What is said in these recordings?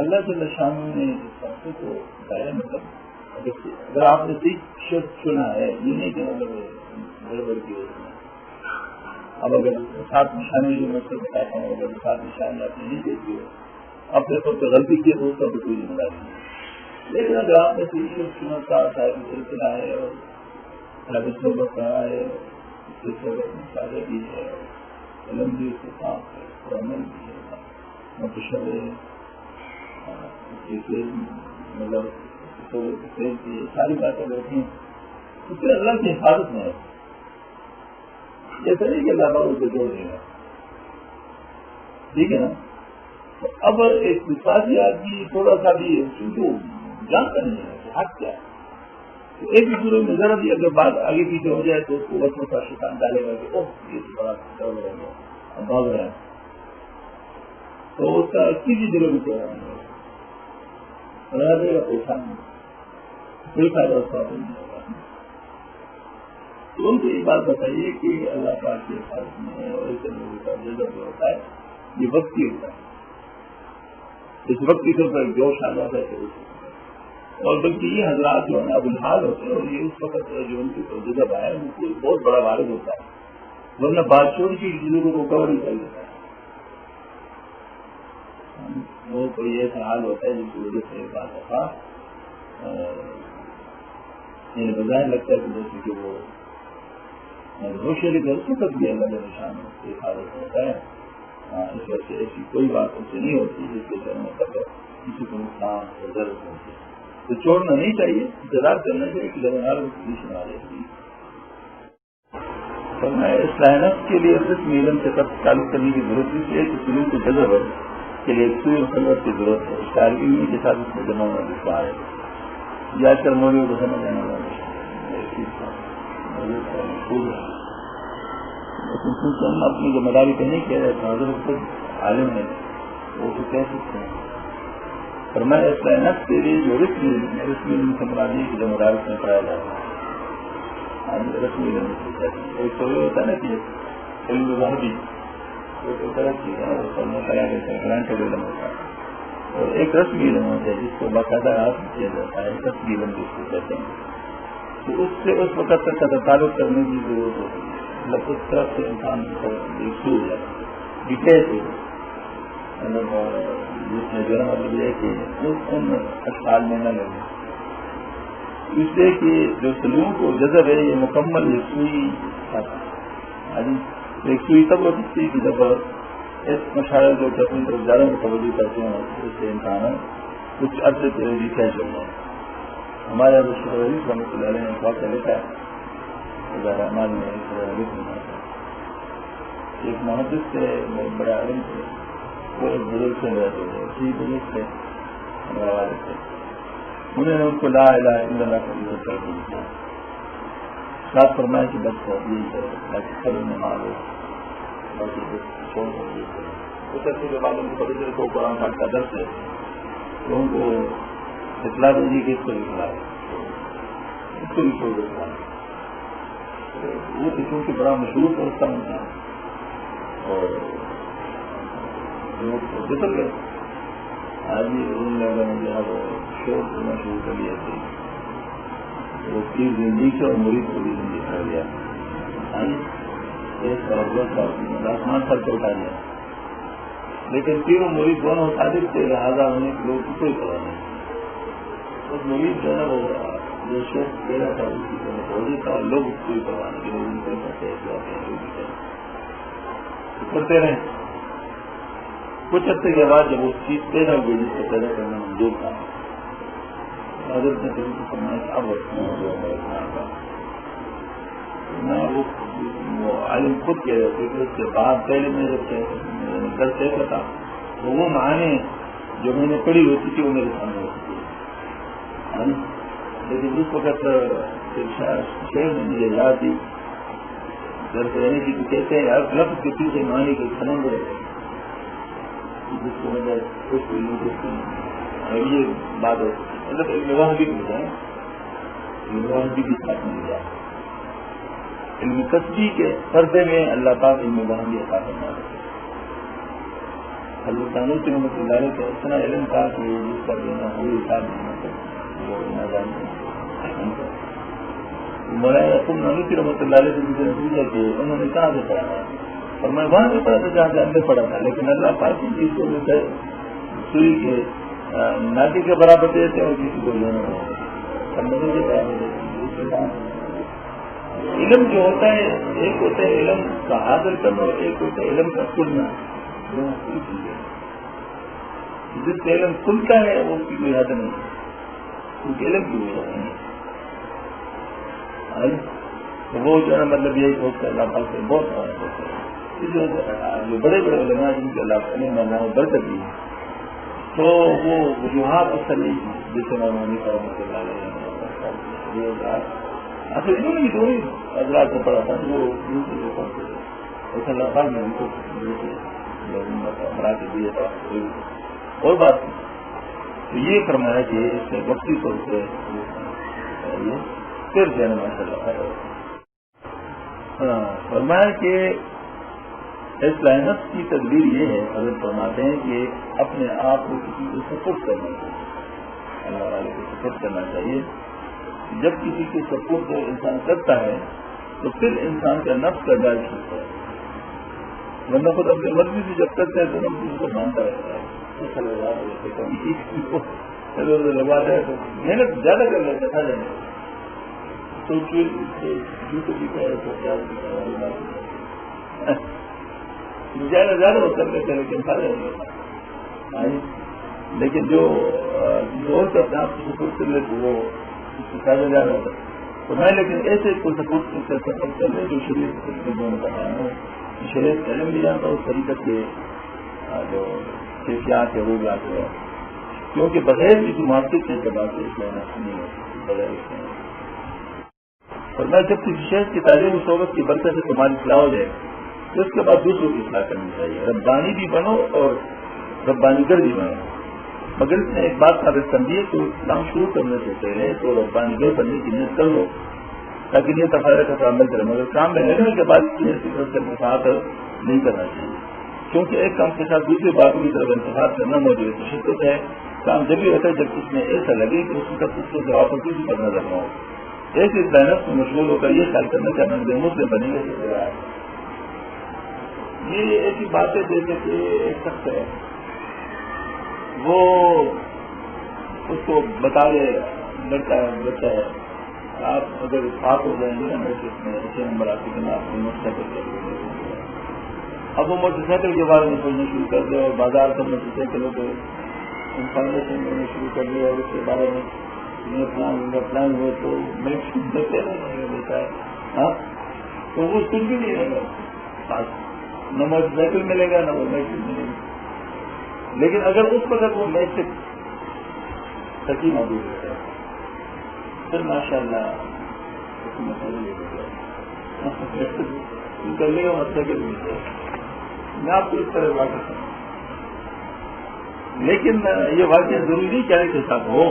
اللہ جل شانہ نے اس فیصلے کو بتایا، مطلب اگر آپ نے صحیح شخص چنا ہے، یہ نہیں کہ مطلب گڑبڑ کی وجہ سے اب اگر 7 نشانی جو میں سے بتاتا ہوں، اگر 7 نشانی آپ نے نہیں دیکھی ہو، آپ نے سب سے غلطی کی تو اس کا بھی کوئی ذمہ داری نہیں، لیکن اگر آپ نے صحیح شخص چنا صاحب سلسلہ ہے اور صاحب صحبت رہا ہے، اس کے صحبت میں سارے بھی ہے، علم بھی اس کے ساتھ ہے، اور عمل بھی ہے، متشر ہے، مطلب ساری باتیں بیٹھی ہیں، اس سے اللہ کی حفاظت میں ہے، جیسا نہیں کہ اللہ تعالیٰ اسے جوڑ دے گا، ٹھیک ہے نا؟ تو اب ایک وشواسی آدمی تھوڑا سا بھی چونکہ جانتا نہیں ہے حق کیا ہے، تو ایک دوسرے میں ذرا بھی اگر بات آگے پیچھے ہو جائے تو اس کو وقت کا شیطان ڈالے گا کہ اوہ یہ تو بڑا ڈر رہے گا، اب بھاگ رہے ہیں، تو اس کا کسی دلوں میں کیا رہے گا، پیسہ نہیں، کوئی فائدہ اس کا نہیں ہوگا۔ تو ان کو یہ بات بتائیے کہ اللہ پاک کے حفاظت میں ہے، اور ایسے لوگوں کا جذب جو ہوتا ہے یہ وقتی ہوتا ہے، اس وقت کی طور پر جوش آ جاتا ہے، اور بلکہ یہ حضرات جو ہے نا اب الحال ہوتے ہیں، اور یہ اس وقت جو ان کے جذب آیا ان کو بہت بڑا وارد ہوتا ہے، ورنہ بات چھوڑ کی چیزوں کو کور ہی کر دیتا ہے، وہ کوئی ایسا حال ہوتا ہے جس کی وجہ سے بات دفعہ بظاہر لگتا ہے کہ جیسے کہ وہ روشنی گھر تک بھی اللہ نشان حفاظت ہوتا ہے، اس وجہ سے ایسی کوئی بات ان سے نہیں ہوتی جس کے ذریعے تک کسی کو نقصان اور ضرورت ہوتی ہے، تو چھوڑنا نہیں چاہیے، انتظار کرنا چاہیے کہ لگنار پوزیشن آ جائے گی۔ فرمایا اصلاح نفس کے لیے قسم علم سے تعلق کرنے کی ضرورت اس ہے کہ سلوک کو جذب کے لیے سوئی خلوت کی ضرورت ہے، اشتہار علمی کے ساتھ اس میں جمع ہونا دکھا ہے، یا کر مولوی کو سمجھ آنے والا لیکن کیونکہ ہم اپنی ذمہ داری پہ نہیں کہہ رہے تھے، حضرت خود عالم ہے وہ تو کہہ سکتے ہیں۔ فرمایا اصلاح نفس کے لیے جو رسمی علم سے مرادی کی ذمہ داری میں پایا جاتا ہے، رسمی علم سے ایک تو یہ ہوتا ہے نا کہ علم وحدی وہ تو طرح چیز ہے، اس پر مطالعہ کرتے ہیں گرانٹڈ علم ہوتا ہے، اور ایک رسمی علم ہوتا ہے جس کو باقاعدہ حاصل کیا جاتا ہے، رسمی علم جس کو کہتے ہیں، تو اس سے اس وقت تک کا تعلق کرنے کی ضرورت ہوتی ہے، مطلب اس طرف سے انسان کو یکسو ہو جائے کیسے مطلب جس میں جو مطلب یہ کہ ان اشعال میں نہ لگے، اس لیے کہ جو سلوک و جذب ہے یہ مکمل یکسوئی یکسوئی تب ہو سکتی ہے کہ جب اس مشاعر کو اپنی طرف زیادہ متوجہ کرتے ہیں، اس سے انسان کچھ عرصے سے لکھا چل رہا ہے۔ ہمارے رحمۃ اللہ علیہ نے ایک واقعہ لکھا ہے، رحمان نے ایک محدث سے بڑا علم تھے، وہ ایک بزرگ سے رہتے تھے، اسی بزرگ سے انہوں نے ان کو لا الہ الا اللہ کا ذکر کر دیا، ساتھ فرمایا کہ بس یہی ہے، باقی سب میں معلوم باقی چھوڑ سکتے اس عرصے کے بعد ان کو پتہ چلے کو قرآن پاک کا درس ہے، تو ان کو اطلاع دیجیے کہ اس کو بھی کھلا اس کو بھی چھوڑ دیتا ہے، وہ کیونکہ بڑا مشہور پرستہ ہوتا ہے، اور گزر گئے آج بھی ان لوگوں نے جو ہے وہ شوق کرنا شروع کر لیا تھے، وہ پیر زندگی سے اور مرید کو بھی زندگی کر لیا، ایک آسمان سر کو اٹھا لیا، لیکن پیر و مرید دونوں صادق تھے، لہٰذا ہونے کے لوگ کو کوئی پرواہ نہیں، اس مرید جو ہے وہ جو شوق پیدا تھا اس کی موجود تھا، اور لوگ اس کو کوئی پرواہ نہیں، لوگ ان کو کرتے رہے۔ کچھ عرصے کے بعد جب وہ چیز پیدا ہوئی جس کو پیدا کرنا منظور تھا، حضرت نے کبھی کو فرمایا اب میں وہ عالم خود کہہ رہے تھے کہ اس کے بعد پہلے میں جب درس کہتا تھا تو وہ معنی جو میں نے پڑھی ہوتی تھی وہ میرے سامنے ہوتی تھی، لیکن جس وقت شہر میں مجھے یاد تھی درس رہنے کی تو کہتے ہیں ہر لفظ کے پیچھے معنی کے سمندر ہے، جس کو مطلب یہ بات ہے، مطلب علم واحدی مل جائے، علم واحدی کی ساتھ مل جائے، علم کسبی کے پردے میں اللہ پاک علم واحدی عطا فرما دیتے، حضرت نانوتی رحمۃ اللہ علیہ کا اتنا علم تھا کہ جس کا دینا ہوئی حساب وہ نہ جانتے مولانا تم نانوتی رحمۃ اللہ علیہ سے پوچھا کہ انہوں نے کہاں سے پڑھا تھا اور میں وہاں سے پڑھا تھا جہاں جانتے پڑھا تھا لیکن اللہ پاک کی چیز کو سوئی کے ناٹی کے برابر دیتے اور کسی کو لینا علم جو ہوتا ہے ایک ہوتا ہے علم کا حاصل کرنا اور ایک ہوتا ہے علم کا سننا. جس سے علم سنتا ہے وہ اس کی کوئی حد نہیں کیونکہ علم کی وجہ نہیں ہے وہ جو ہے مطلب یہی ہوتا ہے اللہ پاک سے بہت سارا ہوتا ہے جو بڑے بڑے علماء جن کے اللہ تعالیٰ بڑھ سکی تو وہ وجوہات اکثر نہیں جیسے مولانا رحمۃ اللہ علیہ اصل انہوں نے جو حضرات کو پڑھا تھا وہ ایسا اللہ پاک نے ان کو بنا کے دیا تھا اور بات تو یہ فرمایا کہ اس سے وقتی طور پہ پھر جانا ماشاء اللہ فرمایا کہ اس لائنس کی تدبیر یہ ہے حضرت فرماتے ہیں کہ اپنے آپ کو کسی کو سپورٹ کرنا چاہیے اللہ والے کو سپورٹ کرنا چاہیے. جب کسی کو سپورٹ انسان کرتا ہے تو پھر انسان کا نفس کا ڈر چھوٹتا ہے ورنہ خود اپنی مرضی سے جب کرتا ہے تو ہم کسی کو مانتا رہتا ہے لگاتا ہے تو محنت زیادہ کر لیتا تھا جانے تو زیادہ کر لیتے لیکن کھا جائیں لیکن جو اپنے آپ کو سپورٹ کر لیتے وہ زیادہ زیادہ ہوتا تو میں لیکن ایسے کوئی سپورٹ سپورٹ کر لیں جو شریعت دونوں کا نام ہو شریعت علم بھی جانتا اس طریقے کے جو کیفیات ہے وہ بھی آتے ہیں کیونکہ بغیر کسی معاشرے کے اعتبار سے اس لینا نہیں ہوتی بغیر اس میں اور میں جب کسی شہر کی تعلیم و صحبت کی برکت سے تمہاری اصلاح ہو جائے تو اس کے بعد دوسروں کی اصلاح کرنی چاہیے ربانی بھی بنو اور ربانی گر بھی بنو مگر اس نے ایک بات ثابت کر دی ہے کہ کام شروع کرنے سے پہلے تو ربانی گر بننے کی نیت کر لو تاکہ یہ تفاعل کا عمل کرے مگر کام میں لگنے کے بعد انتخاب نہیں کرنا چاہیے کیونکہ ایک کام کے ساتھ دوسری باتوں کی طرف انتخاب کرنا موجود ہے شدت ہے کام جب بھی ہوتا ہے جب اس میں ایسا لگے کہ اس کا کچھ جواب پر کسی پر نظر نہ ہو ایسے محنت میں مشغول ہو کر یہ خیال کرنا کہ میں مسلم بنے گا یہ ایسی بات ہے جیسے کہ ایک شخص ہے وہ اس کو بتا دے لڑکا ہے بچہ ہے آپ اگر پاس ہو جائیں گے نا اس میں اچھے نمبر آپ کے آپ کو موٹر سائیکل اب وہ موٹر سائیکل کے بارے میں سوچنا شروع کر دے اور بازار سے موٹر سائیکلوں کو انفارمیشن دینا شروع کر دیا اور اس کے بارے میں پلان ہوئے تو میں دیتے دیتا ہے ہاں تو وہ کچھ بھی نہیں رہے گا پاس نہ موٹر سائیکل ملے گا نہ وہ میٹرک ملے گا لیکن اگر اس وقت وہ میٹرک سچی موجود ہوتا ہے پھر ماشاء اللہ کرنے کا مسئلہ کے لیے میں آپ کو اس طرح واقع کروں لیکن یہ واقعہ ضروری نہیں کہ کے ساتھ ہو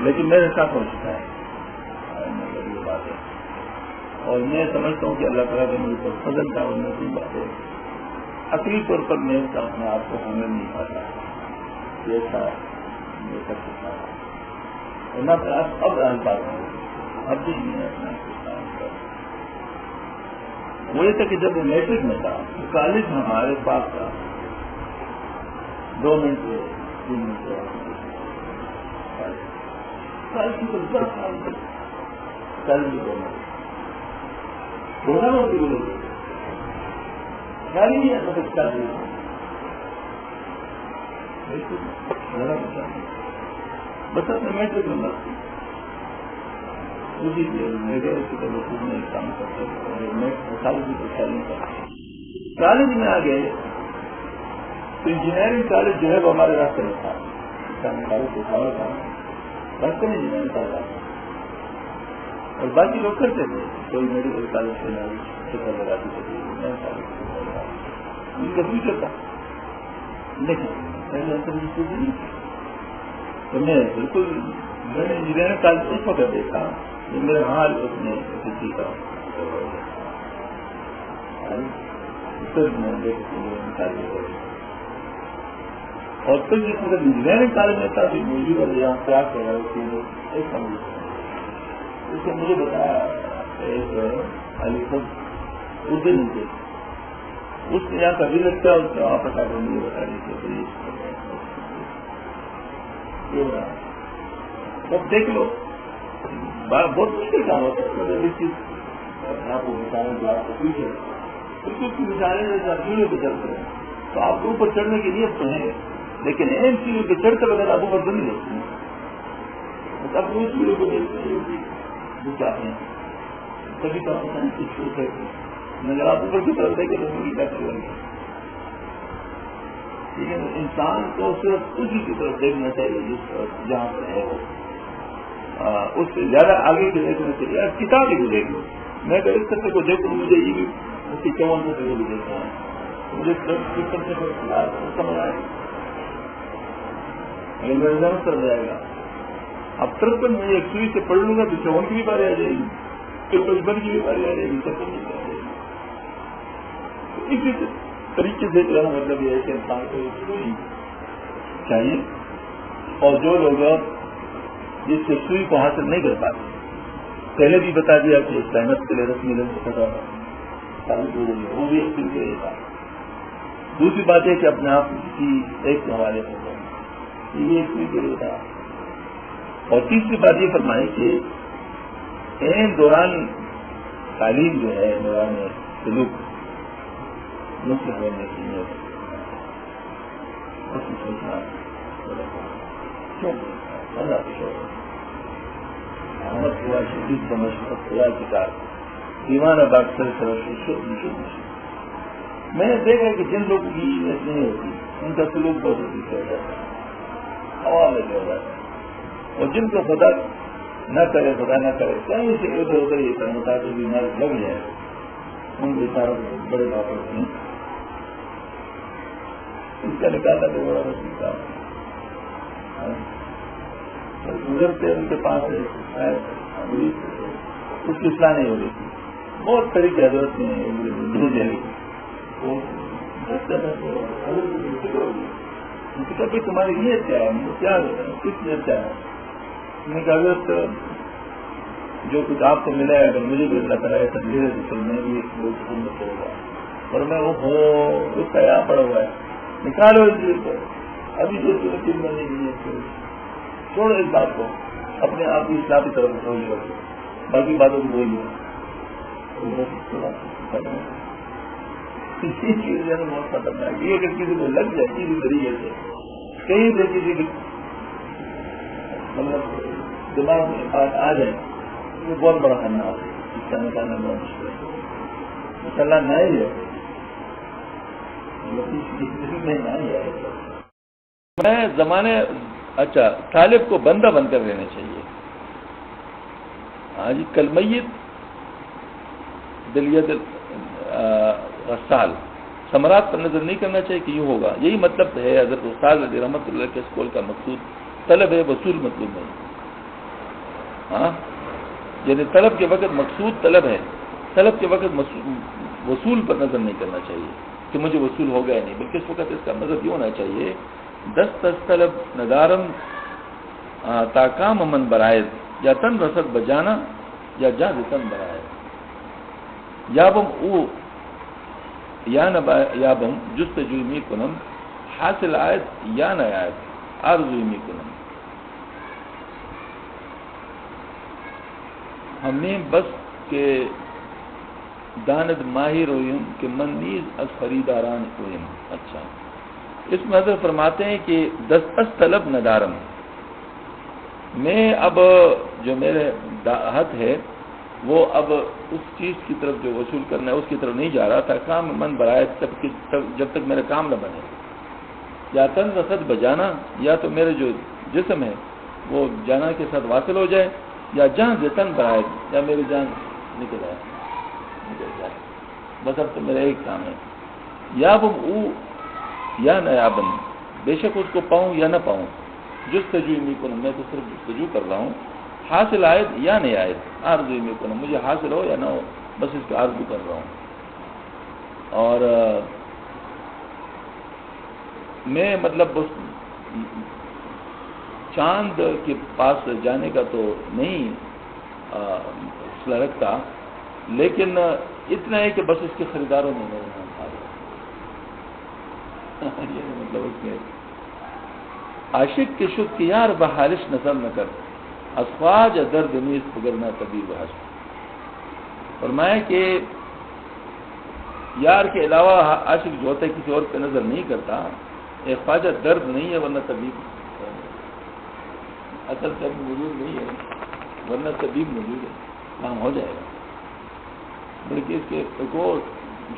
لیکن میرے ساتھ ہو چکا ہے یہ بات ہے اور میں سمجھتا ہوں کہ اللہ تعالیٰ نے مجھے فضل کا اور نصیب بات ہے عقلی طور پر میں اپنے آپ کو حامل نہیں پاتا ایسا میں کر سکتا ہوں اور نہ اب الفاظ ہوں اب بھی نہیں اپنا وہ یہ تھا کہ جب وہ میٹرک میں تھا تو کالج ہمارے پاس تھا 2 منٹ 3 منٹ کالج کی تو 10 سال تک کالج کی 2 منٹ روزانہ ہوتی ہے گاڑی نہیں ہے سب چاہیے بس اپنے میٹرک میں اسی میں کام کرتے کالج میں آ گئے تو انجینئرنگ کالج جو ہے وہ ہمارے راستے میں تھا راستے میں انجینئرنگ کالج اور باقی لوگ کرتے تھے کوئی میڈیکل کالج سے لگاتی تھی ان کا فیوچر تھا لیکن تو میں بالکل میں نے انجینئرنگ کالج اس وقت دیکھا میرا حال اس نے سیکھا اور پھر جس طرح انجینئرنگ کالج میں تھا کہ موجود اور یہاں کیا کر رہا ہے ایک سمجھ اس نے مجھے بتایا ایک علی صاحب اردن کے اس نے یہاں کا وزٹ کیا اس نے وہاں پتا کر مجھے بتایا اب دیکھ لو بہت مشکل کام ہوتا ہے آپ کو مثالیں جو آپ کو پوچھے بالکل کی مثالیں جیسے آپ سیڑھیوں پہ چڑھتے ہیں تو آپ کو اوپر چڑھنے کی نیت تو ہے لیکن اہم سیڑھیوں پہ چڑھتے وغیرہ آپ اوپر نہیں دیکھتے ہیں اب وہ سیڑھیوں کو دیکھتے چاہتے ہیں کبھی تو آپ کچھ چھوٹے مگر آپ اوپر کی طرف دیکھیں تو ان کی کیا کریں گے ٹھیک ہے انسان کو صرف اسی کی طرف دیکھنا چاہیے جس طرف جہاں پر ہے وہ اس سے زیادہ آگے کے دیکھنا چاہیے کتاب ہی کو دیکھ لو میں اگر اس طرح کو دیکھوں مجھے یہ بھی اس کی 54 سے بھی دیکھتا ہوں مجھے سمجھ آئے اگر میرا نظر کر جائے گا اب 53 میں ایک سوئی سے پڑھ لوں گا تو 54 کی بھی باری آ جائے گی پھر 55 کی بھی باری آ جائے گی 57 کی باری آ جائے گی تو اسی طریقے سے کہنا مطلب یہ ہے کہ انسان کو سوئی چاہیے اور جو لوگ جس سے سوئی کو حاصل نہیں کر پاتے پہلے بھی بتا دیا کہ سہمت کے لیے رسمی لنگ سے وہ بھی ایک دن کے لیے تھا دوسری بات ہے کہ اپنے آپ کی ایک کے حوالے سے یہ ایک دن کے لیے تھا اور تیسری بات یہ فرمائے کہ اہم دوران تعلیم جو ہے دوران سلوک مسلم ہونے کی نیت سوچنا اللہ کے شوق محمد خدا شدید سمجھ خدا کتاب ایمان اب اکثر میں نے دیکھا کہ جن لوگوں کی نیت نہیں ہوتی ان کا سلوک بہت اچھی ہو جاتا ہے ہوا میں ہو جاتا ہے اور جن کو خدا نہ کرے کہیں سے ادھر ادھر یہ کرنا تو بیمار لگ جائے ان کے سارے بڑے بات ہوتے ہیں اس کا نکالنا تو بڑا مشکل کام ہے گزرتے ان کے پاس اس کی اصلاح نہیں ہو رہی تھی بہت طریقے حضرت میں کہ تمہاری نیت کیا ہے کیا کس نیت کیا ہے میں کہ حضرت جو کچھ آپ کو ملا ہے اگر مجھے بھی اللہ تعالیٰ ایسا دھیرے سے میں بھی ایک سنت ہوگا اور میں وہ اس کا یہاں پڑا ہوا ہے نکالو اس چیز کو ابھی جو تین مہینے کی نیت کرو چھوڑو اس بات کو اپنے آپ کی اصلاح کی طرف چھوڑ لو باقی باتوں کو بول لو بہت خطرناک یہ اگر کسی کو لگ جائے کسی طریقے سے کہیں سے کسی کی مطلب دماغ میں بات آ جائے وہ بہت بڑا کرنا ہے اس کا نکالنا بہت مشکل ہے مسئلہ نہیں ہے میں زمانے اچھا طالب کو بندہ بن کر رہنا چاہیے ہاں جی کل میت دلیت غسال ثمرات پر نظر نہیں کرنا چاہیے کہ یوں ہوگا یہی مطلب ہے حضرت استاد رضی رحمۃ اللہ کے اسکول کا مقصود طلب ہے وصول مطلوب نہیں ہاں یعنی طلب کے وقت مقصود طلب ہے طلب کے وقت وصول پر نظر نہیں کرنا چاہیے کہ مجھے وصول ہو گیا نہیں بلکہ اس وقت اس کا مطلب یہ ہونا چاہیے دست طلب ندارم تاکام امن برائے یا تن رسد بجانا یا جان تن برائے یابم او یا نبا یابم جستجوی می کنم حاصل آیت یا نہ آیت آرزوی می کنم ہمیں بس کے داند ماہر ہوئیم کہ من نیز از خریداران ہوئیم اچھا اس میں حضرت فرماتے ہیں کہ دست طلب ندارم میں اب جو میرے ہاتھ ہے وہ اب اس چیز کی طرف جو وصول کرنا ہے اس کی طرف نہیں جا رہا تھا کام من برائے جب تک میرا کام نہ بنے یا تن رسد بجانا یا تو میرے جو جسم ہے وہ جانا کے ساتھ واصل ہو جائے یا جان جتن برائے یا میری جان نکل جائے بس اب تو میرا ایک کام ہے یا بم او یا نیابن بے شک اس کو پاؤں یا نہ پاؤں جستجو می کنم میں تو صرف جستجو کر رہا ہوں حاصل آئے یا نہیں آئے آرزو می کنم مجھے حاصل ہو یا نہ ہو بس اس کا آرزو کر رہا ہوں اور میں مطلب چاند کے پاس جانے کا تو نہیں صلہ رکھتا، لیکن اتنا ہے کہ بس اس کے خریداروں نے میرے نام کھا لیا مطلب اس میں عاشق کے شد کی یار بحالش نظر نہ کر، افواج درد نیز پگرنا طبیب حس. فرمایا کہ یار کے علاوہ عاشق جو ہوتا ہے کسی اور پہ نظر نہیں کرتا، ایک خواجہ درد نہیں ہے ورنہ طبیب، اصل طبیب موجود نہیں ہے ورنہ طبیب موجود ہے، کام ہو جائے گا. بلکہ اس کے ایک اور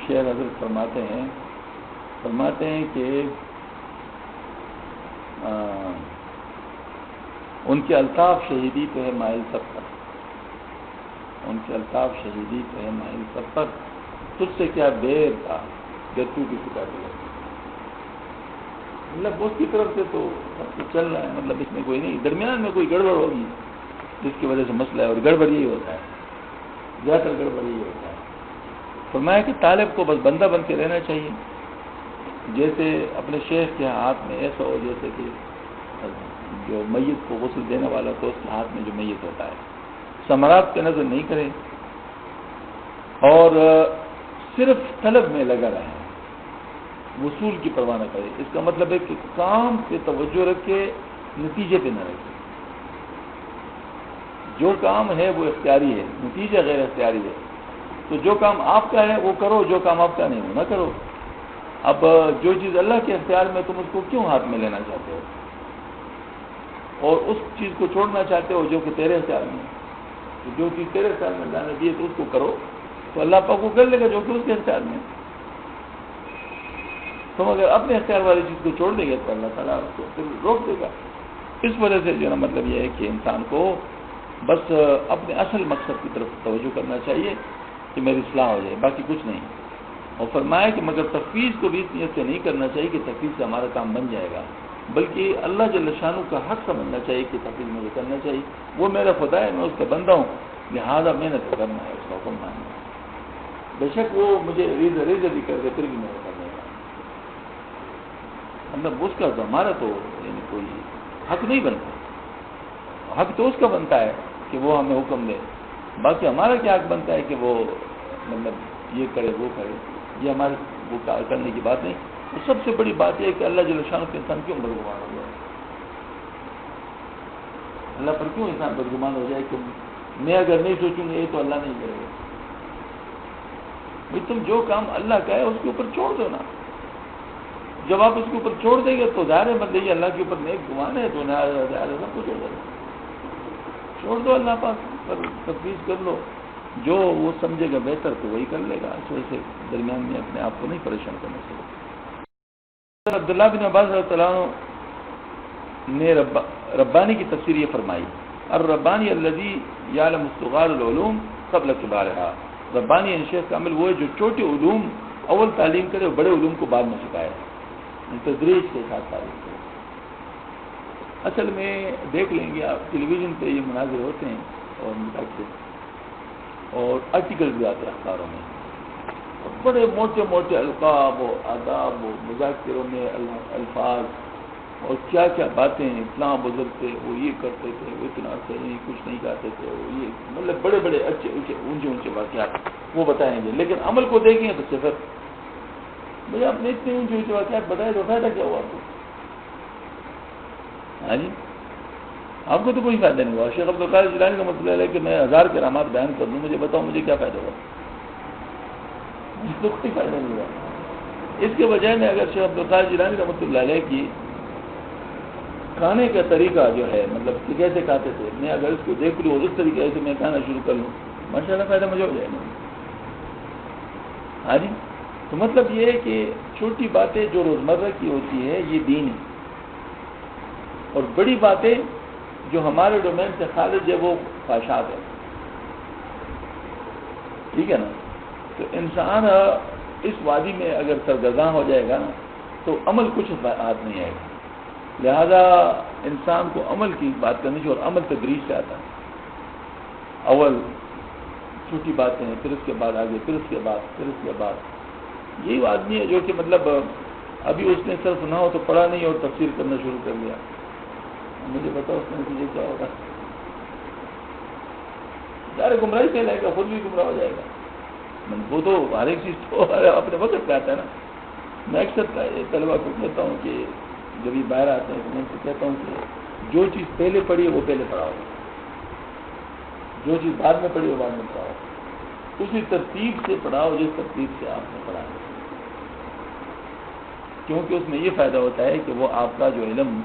شعر حضرت فرماتے ہیں کہ ان کے الطاف شہیدی پہ ہے مائل سب پر، ان کے الطاف شہیدی پہ ہے مائل سب پر، تجھ سے کیا دیر تھا جب تو کسی کا دل. مطلب اس کی طرف سے تو سب کچھ چل رہا ہے، مطلب اس میں کوئی نہیں، درمیان میں کوئی گڑبڑ ہوگی جس کی وجہ سے مسئلہ ہے، اور گڑبڑ یہی ہوتا ہے، زیادہ تر گڑبڑ یہی ہوتا ہے. فرمایا کہ طالب کو بس بندہ بن کے رہنا چاہیے، جیسے اپنے شیخ کے ہاتھ میں ایسا ہو جیسے کہ جو میت کو غسل دینے والا تو اس کے ہاتھ میں جو میت ہوتا ہے، ثمرات پہ نظر نہیں کرے اور صرف طلب میں لگا رہے، وصول کی پرواہ نہ کرے. اس کا مطلب ہے کہ کام پہ توجہ رکھے، نتیجے پہ نہ رکھے. جو کام ہے وہ اختیاری ہے، نتیجہ غیر اختیاری ہے. تو جو کام آپ کا ہے وہ کرو، جو کام آپ کا نہیں وہ نہ کرو. اب جو چیز اللہ کے اختیار میں تم اس کو کیوں ہاتھ میں لینا چاہتے ہو، اور اس چیز کو چھوڑنا چاہتے ہو جو کہ تیرے اختیار میں ہے. تو جو چیز تیرے اختیار میں اللہ نے دی ہے تو اس کو کرو، تو اللہ پاک کو کر لے گا جو کہ اس کے اختیار میں. تم اگر اپنے اختیار والی چیز کو چھوڑ دیں گے تو اللہ تعالیٰ اس کو پھر روک دے گا. اس وجہ سے جو ہے نا مطلب یہ ہے کہ انسان کو بس اپنے اصل مقصد کی طرف توجہ کرنا چاہیے کہ میری اصلاح ہو جائے، باقی کچھ نہیں. اور فرمایا کہ مگر تفویض کو بھی اس نیت سے نہیں کرنا چاہیے کہ تفویض سے ہمارا کام بن جائے گا، بلکہ اللہ جل شانہ کا حق سمجھنا چاہیے کہ تفویض مجھے کرنا چاہیے. وہ میرا خدا ہے، میں اس کا بندہ ہوں، لہٰذا محنت کرنا ہے، اس کا حکم ماننا ہے. بے شک وہ مجھے ریزہ بھی کر دے پھر بھی میرا کرنا ہے. مطلب اس کا ہمارا تو یعنی کوئی حق نہیں بنتا. حق تو اس کا بنتا ہے کہ وہ ہمیں حکم دے، باقی ہمارا کیا حق بنتا ہے کہ وہ مطلب یہ کرے وہ کرے، یہ ہمارے وہ کرنے کی بات نہیں. تو سب سے بڑی بات یہ ہے کہ اللہ جل شانہ کے انسان کیوں بدگمان ہو جائے، اللہ پر کیوں انسان بدگمان ہو جائے کہ میں اگر نہیں سوچوں گا یہ تو اللہ نہیں کرے گا. بھائی تم جو کام اللہ کا ہے اس کے اوپر چھوڑ دو نا. جب آپ اس کے اوپر چھوڑ دیں گے تو ظاہر ہے مطلب یہ اللہ کے اوپر نیک گمان ہے، تو ظاہر سب کو چھوڑ دو اللہ پاک پر تفویض کر لو. جو وہ سمجھے گا بہتر تو وہی کر لے گا. اس وجہ سے درمیان میں اپنے آپ کو نہیں پریشان کرنا چاہیے. عبداللہ بن عباس رضی اللہ عنہ نے ربانی کی تفسیر یہ فرمائی، الربانی الذی یعلم استغال العلوم قبل کبارہا. ربانی یعنی شیخ کامل وہ ہے جو چھوٹے علوم اول تعلیم کرے اور بڑے علوم کو بعد میں سکھائے، تدریج کے ساتھ تعلیم کرے. اصل میں دیکھ لیں گے آپ ٹیلی ویژن پہ یہ مناظر ہوتے ہیں اور متاثر اور آرٹیکل بھی آتے ہیں اخباروں میں، اور بڑے موٹے موٹے القاب و آداب و مذاکروں میں الفاظ اور کیا کیا باتیں ہیں. فلاں بزرگ تھے وہ یہ کرتے تھے، وہ اتنا صحیح کچھ نہیں کہتے تھے، وہ یہ مطلب بڑے بڑے اچھے اونچے واقعات وہ بتائیں گے. لیکن عمل کو دیکھیں تو صفر. بھائی آپ نے اتنے اونچے واقعات بتائے تو فائدہ کیا ہوا آپ کو؟ ہاں جی آپ کو تو کوئی فائدہ نہیں ہوا. شیخ عبدالقادر جیلانی کا مطلب ہے کہ میں 1000 کرامات بیان کر دوں، مجھے بتاؤ مجھے کیا فائدہ ہوا؟ مجھے تو کوئی فائدہ نہیں ہوا. اس کے بجائے میں اگر شیخ عبدالقادر جیلانی کا مطلب علیہ کی کھانے کا طریقہ جو ہے مطلب کہ کیسے کھاتے تھے، میں اگر اس کو دیکھ لوں اور اس طریقے سے میں کھانا شروع کر لوں، ماشاء اللہ فائدہ مجھے ہو جائے گا. ہاں جی تو مطلب یہ ہے کہ چھوٹی باتیں جو روزمرہ کی ہوتی ہے یہ دین ہے، اور بڑی باتیں جو ہمارے ڈومین سے خارج ہے وہ خواہشات ہے. ٹھیک ہے نا. تو انسان اس وادی میں اگر سرگرداں ہو جائے گا نا تو عمل کچھ ہاتھ نہیں آئے گا. لہذا انسان کو عمل کی بات کرنی چاہیے، اور عمل تدریج سے آتا ہے. اول چھوٹی باتیں، پھر اس کے بعد آگے، پھر اس کے بعد، پھر اس کے بعد. یہی آدمی ہے جو کہ مطلب ابھی اس نے صرف نہ ہو تو پڑھا نہیں اور تفسیر کرنا شروع کر دیا، مجھے بتاؤ اس میں نتیجے کیا ہوگا؟ سارے گمراہی سے لائے گا، خود بھی گمراہ ہو جائے گا۔ وہ تو ہر ایک چیز تو اپنے وقت پہ آتا ہے نا۔ میں اکثر طلبا کو کہتا ہوں کہ جب یہ باہر آتے ہیں تو میں ان سے کہتا ہوں کہ جو چیز پہلے پڑھی ہے وہ پہلے پڑھاؤ، جو چیز بعد میں پڑھی ہے وہ بعد میں پڑھاؤ، اسی ترتیب سے پڑھاؤ جس ترتیب سے آپ نے پڑھا ہے، کیونکہ اس میں یہ فائدہ ہوتا ہے کہ وہ آپ کا جو علوم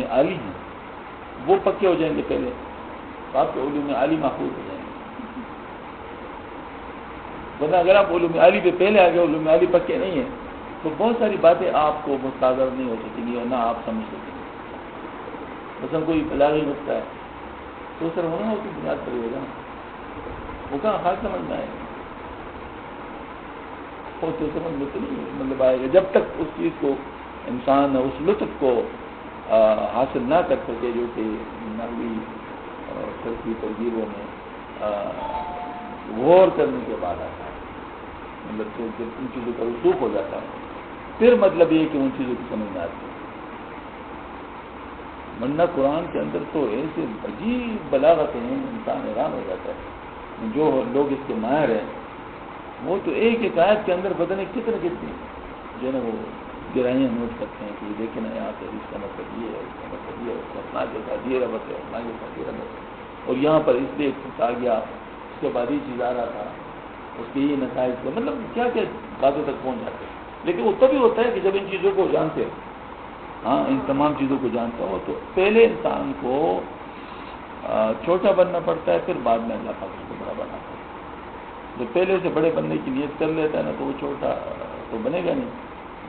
عالی ہیں وہ پکے ہو جائیں گے پہلے، آپ کے علوم عالی محفوظ ہو جائیں گے۔ ورنہ اگر آپ علوم عالی پہ پہلے آ گئے، علوم عالی پکے نہیں ہیں، تو بہت ساری باتیں آپ کو مستحضر نہیں ہو سکیں گی اور نہ آپ سمجھ سکیں گے۔ مثلا کوئی بلاغی نقطہ ہے تو سر ہونا ہو کی بنیاد پر ہوگا، وہ کہاں خاص سمجھنا ہے، وہ تو سمجھ میں تو نہیں مطلب آئے گا جب تک اس چیز کو انسان اس لطف کو حاصل نہ کر سکے جو کہ نقوی اور ترقی ترغیبوں میں غور کرنے کے بعد آتا ہے، مطلب جب ان چیزوں کا رسوخ ہو جاتا ہے پھر مطلب یہ کہ ان چیزوں کی سمجھ میں آتی ہے۔ ورنہ قرآن کے اندر تو ایسے عجیب بلاغتیں ہیں، انسان حیران ہو جاتا ہے۔ جو لوگ اس کے ماہر ہیں وہ تو ایک ایک آیت کے اندر بدنے کتنے جو ہے نا وہ گہرائیاں نوٹ کرتے ہیں کہ یہ دیکھیں نا یہاں سے اس کا مطلب یہ ہے، اس کا مطلب یہ ہے، اس کا اپنا کے ساتھ یہ ربط ہے، اپنا کے ساتھ یہ ربط ہے، اور یہاں پر اس لیے آ گیا، اس کے بعد یہ چیز آ رہا تھا، اس کے یہ نتائج کا مطلب کیا کیا باتوں تک پہنچ جاتے ہیں۔ لیکن وہ تبھی ہوتا ہے کہ جب ان چیزوں کو جانتے ہو، ہاں ان تمام چیزوں کو جانتا ہو تو پہلے انسان کو چھوٹا بننا پڑتا ہے، پھر بعد میں اللہ پاک اس کو بڑا بناتا ہے۔ جو پہلے سے بڑے بننے کی نیت کر لیتا ہے نا تو وہ چھوٹا تو بنے گا نہیں،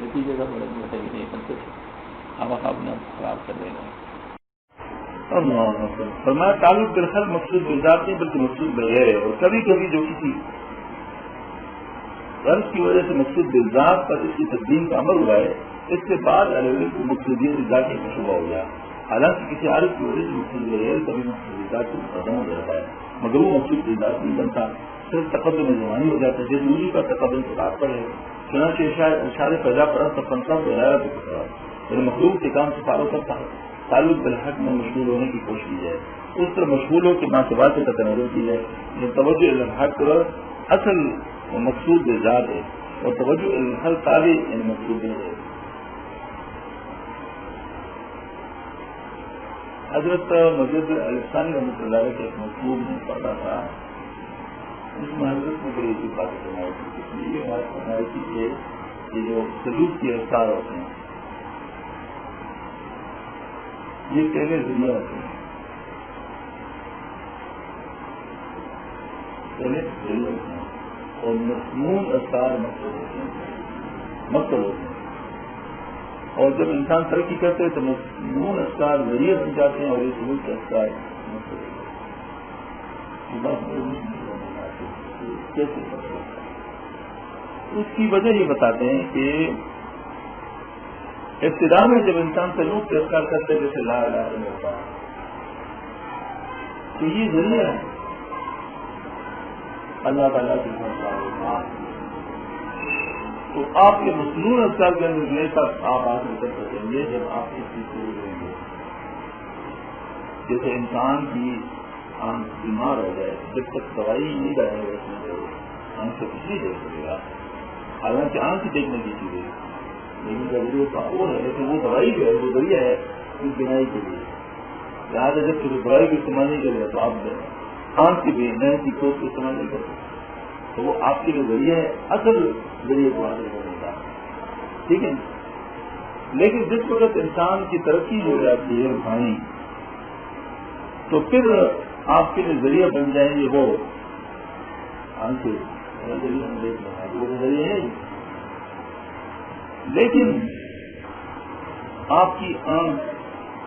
نتیجے کا بڑا نہیں نہیں بنتے تھے، ہم اپنا خراب کر دیں گے۔ فرمایا تعلق بالخل مقصود بالذات نہیں بلکہ مقصود بغیر ہے، اور کبھی کبھی جو کسی غرض کی وجہ سے مقصود بالذات پر اس کی تقدیم کا عمل ہوا ہے، اس کے بعد علم کو مقصودیت ذاتی کا شبہ ہو گیا، حالانکہ کسی عارف کی وجہ سے مقصود بغیر کبھی مقصود ذات کو مقدم ہو جاتا ہے، مگر وہ مقصود ذات نہیں بنتا، صرف تقدم زمانی ہو جاتا ہے، جس دوری کا تقدم خطاب پر ہے۔ چنانچہ اشارے پیدا پرست فنسا کو غیرت کو مخلوق کے کام سے فارغ کرتا ہے، تعلق بالحق میں مشغول ہونے کی کوشش کی جائے، اس پر مشغول ہو کے مناسبات کا تناظر کی جائے، جو توجہ الحق اصل مقصود ذات ہے اور توجہ الحل تابع یعنی مقصود ہے۔ حضرت مسجد الفسانی رحمۃ اللہ علیہ کے ایک مطلوب میں پڑھا تھا، اس میں حضرت نے بڑی ایسی باتیں سنائی تھی، اس لیے یہ بات سنائی تھی کہ یہ جو سلوک کے افطار ہوتے ہیں یہ پہلے ذریعہ ہوتے ہیں، پہلے ذریعہ ہوتے ہیں اور مضمون اثار مقصد ہوتے ہیں، اور جب انسان ترقی کرتے ہیں تو مضمون اثار ذریعہ بن جاتے ہیں اور یہ سلوک کے اثار مقصد ہوتے ہیں۔ کیسے اس کی وجہ یہ بتاتے ہیں کہ ابتدا میں جب انسان سلوک کے اثار کرتے جیسے لا الہ الا اللہ تو یہ ذریعہ ہے اللہ تعالیٰ کی تو آپ کے مصنون اثار کے نکلنے تک آپ حاصل کر سکیں گے جب آپ اس چیز کو لیں گے۔ جیسے انسان کی آنکھ بیمار ہو جائے جب تک دوائی نہیں ڈالے گا اس میں آنکھ سے کچھ نہیں دیکھ سکے گا، حالانکہ آنکھ دیکھنے کی چیز ہے لیکن ضرور کا وہ ہے کہ وہ دوائی جو ہے وہ ذریعہ ہے اس بینائی کے لیے، لہٰذا جب کہ دوائی کو استعمال نہیں کرے گا تو آپ آنکھ کی بینائی کی کوشش کو استعمال نہیں کرتے تو وہ آپ کے لیے ذریعہ ہے، اصل ذریعے کو حاصل کرنے کا، ٹھیک ہے۔ لیکن جس وقت انسان کی ترقی ہو جاتی ہے روحانی تو پھر آپ کے لیے ذریعہ بن جائیں گے وہ آنکھیں، وہ ذریعہ ہے، لیکن آپ کی آنکھ،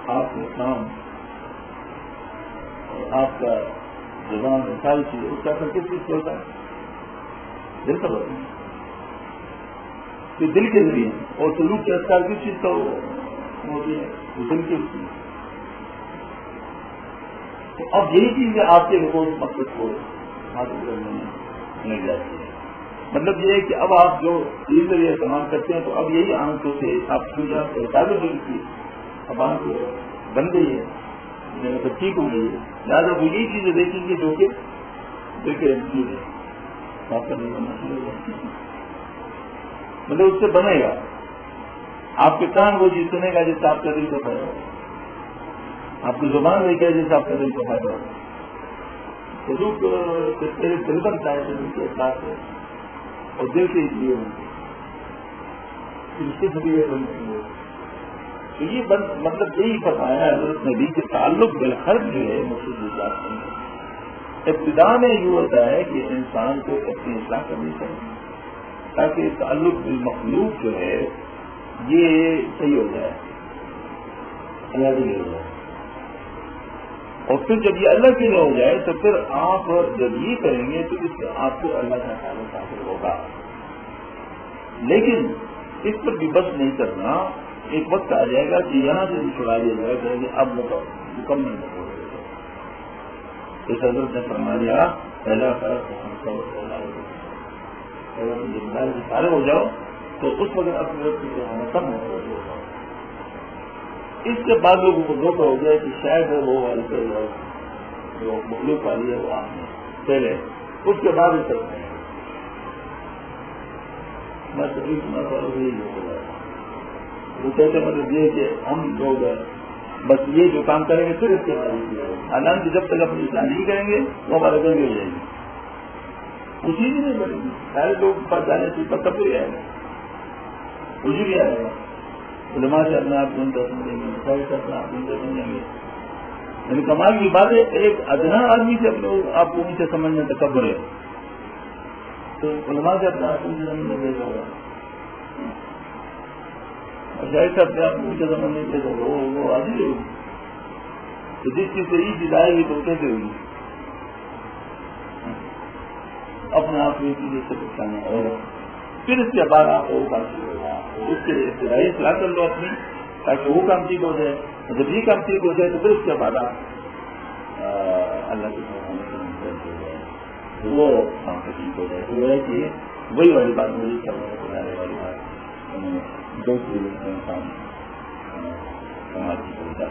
آپ کا کام اور آپ کا زبان ساری چیزیں اس کا اثر کس چیز سے ہوتا ہے؟ دل کا ہوتا ہے، تو دل کے ذریعے اور سلوک کے اثر کس چیز کا ہوتی ہے؟ دل کے ذریعے۔ تو اب یہی چیزیں آپ کے لوگوں مقصد کو حاصل کرنے میں مل جاتی ہے۔ مطلب یہ ہے کہ اب آپ جو چیز یہ استعمال کرتے ہیں تو اب یہی آنکھوں سے آپ کی تعلق ہوئی تھی، اب آنکھ بن گئی ہے، مطلب ٹھیک ہو گئی ہے، لہٰذا وہ یہی چیزیں دیکھیں گے جو کہ دیکھے چیز ہے، مطلب اس سے بنے گا آپ کے کان وہ چیز سنے گا جس سے آپ کا دل کو فائدہ ہو، آپ کی زبان دیکھے گا جس سے آپ کا دل کو فائدہ ہو، دل بنتا ہے دل کے احساس ہے اور دل سے اس لیے تو یہ مطلب یہی فرمایا حضرت نبی کے تعلق بالخلق جو ہے مقصود ابتدا میں یہ ہوتا ہے کہ انسان کو اپنی اصلاح کرنی چاہیے تاکہ تعلق بالمخلوق جو ہے یہ صحیح ہو جائے، اللہ کے لیے ہو جائے، اور پھر جب یہ اللہ کے لیے ہو جائے تو پھر آپ جب یہ کریں گے تو اس سے آپ کو اللہ کا تعلق حاصل ہوگا۔ لیکن اس پر بھی بس نہیں کرنا، ایک وقت آ جائے گا کہ یہاں سے بھی چھڑا دیا جائے گا کہ اب مکمل ہو جائے گا۔ اس حضرت نے فرما دیا پہلا فرق سارے ہو جاؤ تو اس وقت اپنے وقت سے ہونا کم ہو جائے گا۔ اس کے بعد لوگوں کو دھوکہ ہو گیا کہ شاید وہ والے جو مخلوق والی ہے وہ آپ پہلے اس کے بعد ہی کرتے ہیں۔ میں تقریب سنا تھا وہ کہتے مطلب یہ کہ ہم لوگ بس یہ جو کام کریں گے پھر اس کے بعد حالانکہ جب تک اپنی اصلاح نہیں کریں گے وہ ہمارے گندے ہو جائیں گے، خوشی بھی نہیں بڑھے گی، سارے لوگ پاس جانے سے تکبر ہی آئے گا، خوشی بھی آئے گا، علماء سے اپنے آپ کو ان کا سمجھیں گے، مسائل سے اپنے آپ کو ان کا سمجھیں گے۔ یعنی کمال کی بات ہے ایک ادنا آدمی سے اپنے آپ کو نیچے سمجھنے تکبر ہے تو علماء سے اپنے آپ کو نیچے سمجھنے دے ہوگا، اور شاید سے اپنے آپ کو نیچے سمجھنے دے ہوگا وہ عادی ہوگی، تو جس چیز سے یہ چیز آئے گی تو کیسے ہوگی؟ اپنے آپ کو یہ چیزیں سے پہچانا ہوگا، پھر اس کے بعد آپ کو کام ٹھیک ہوگا، اس کے ابتدائی اصلاح کر لو اپنی تاکہ وہ کام ٹھیک ہو جائے، جب یہ کام ٹھیک ہو جائے تو پھر اس کے بعد آپ اللہ کے وہ کام سے ٹھیک ہو جائے۔ تو وہ ہے کہ وہی والی بات مجھے کرنے والی بات دو چیزوں سے انسان سماج کی سوچا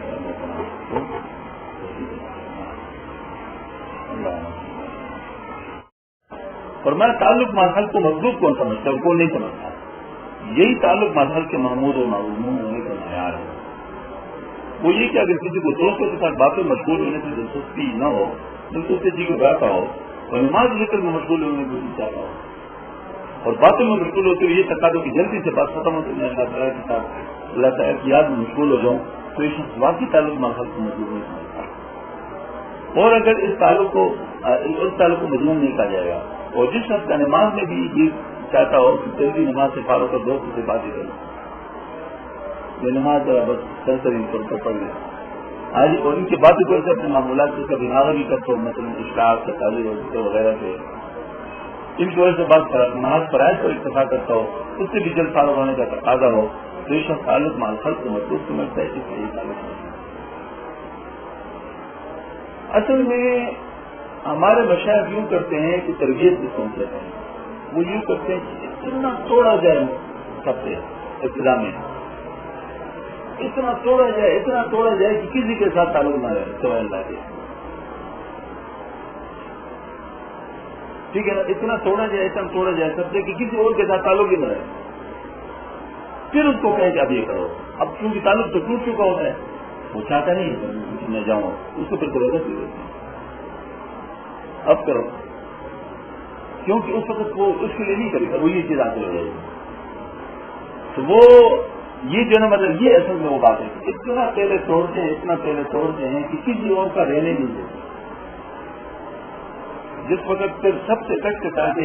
اور میں تعلق ماحول کو مضبوط کون سمجھتا ہوں کون نہیں سمجھتا، یہی تعلق ماحول کے محمود اور معلوم ہونے کا معیار ہے۔ وہ یہ کہ اگر کسی کو دوستوں کے ساتھ باتیں مشغول ہونے سے دلچسپی نہ ہو بلکہ اس سے جی کو گاتا ہو اور نماز ذکر میں مشغول ہونے کو چاہتا ہو اور باتوں میں مشغول ہوتے ہوئے یہ تقاضا کہ جلدی سے بات ختم ہوتی ہے اللہ تعالیٰ کے ساتھ اللہ تعالیٰ کی یاد میں مشغول ہو جاؤں تو یہ شخص واقعی تعلق ماحول کو مضبوط نہیں سمجھتا، اور اگر اس تعلق کو مضمون نہیں کہا جائے گا اور جس شخص کا نماز میں بھی یہ چاہتا ہو کہ جلدی نماز سے فارغ کر دوست سے باتیں کروں یہ نماز بس سرسری پڑھ لیں آج اور ان کی باتیں کوئی اپنے معمولات سے کبھی ناغ بھی کرتا ہوں مثلاً اشراق تعلیم وغیرہ سے ان کی وجہ سے بات نماز فرائض پر اتفاع کرتا ہو اس سے بھی جلد فارغ ہونے کا تقاضا ہو تو یہ شخص تعلق مع الخلق کو مضبوط سمجھتا ہے، اس لیے تعلق نہیں۔ اصل میں ہمارے مشاہد یوں کرتے ہیں کہ تربیت بھی سوچ لیتے ہیں، وہ یوں کرتے ہیں کہ اتنا توڑا جائے سب سے ابتدا میں اتنا توڑا جائے کہ کسی کے ساتھ تعلق نہ رہے سوائے اللہ کے، ٹھیک ہے نا، اتنا توڑا جائے سب سے کہ کسی اور کے ساتھ تعلق ہی نہ رہے، پھر اس کو کہے کہ اب یہ کرو، اب کیونکہ تعلق تو ٹوٹ چکا ہوتا ہے وہ چاہتا نہیں میں جاؤں اس کو پھر تو وجہ سے اب کرو کیونکہ اس وقت وہ اس کے لیے نہیں کرے گا، وہ یہ چیز حاصل ہو جائے گی، تو وہ یہ جو نا مطلب یہ اصل میں وہ بات ہے کہ اتنا پہلے توڑتے ہیں کہ کسی اور کا رہنے نہیں دیتے، جس وقت پھر سب سے کٹ کے تاکہ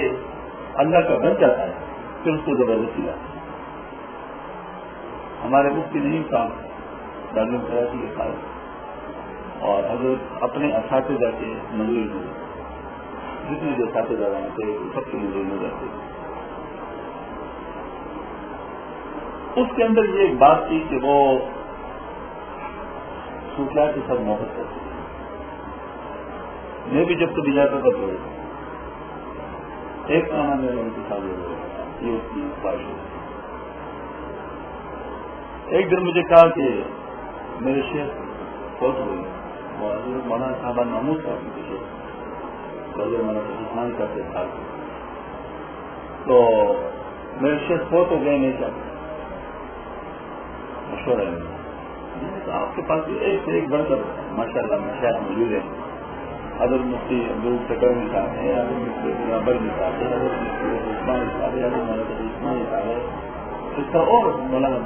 اللہ کا بن جاتا ہے پھر اس کو زبردستی لاتا ہے۔ ہمارے مفتی نہیں تھا دارالعلوم کراچی کے ساتھ اور حضرت اپنے اساتذہ کے منظور میں جتنے جو اساتذہ تھے سب کے منظور میں رہتے تھے، اس کے اندر یہ ایک بات تھی کہ وہ صوفیاء کے ساتھ محبت کرتے تھے، میں بھی جب کبھی جاتا تھا تو ایک مہینہ میرے انتخاب ہو گیا، یہ اس کی خواہش ہوتی. ایک دن مجھے کہا کہ میرے شیخ فوت ہوئے، اور حضرت مولانا صاحب محمود صاحب کے شیخ حضرت مولانا عثمان صاحب کے ساتھ، تو میرے شیخ فوت ہو گئے، نہیں چاہتے مشورہ ہے. آپ کے پاس ایک سے ایک بڑھ کر ماشاء اللہ مشاہد موجود ہے. حضرت مفتی عبدالرؤف ٹکر صاحب ہے، حضرت مفتی بابر صاحب ہے، حضرت مفتی عثمان صاحب ہے، حضرت مولانا عثمان صاحب ہے، اس کا اور مولانا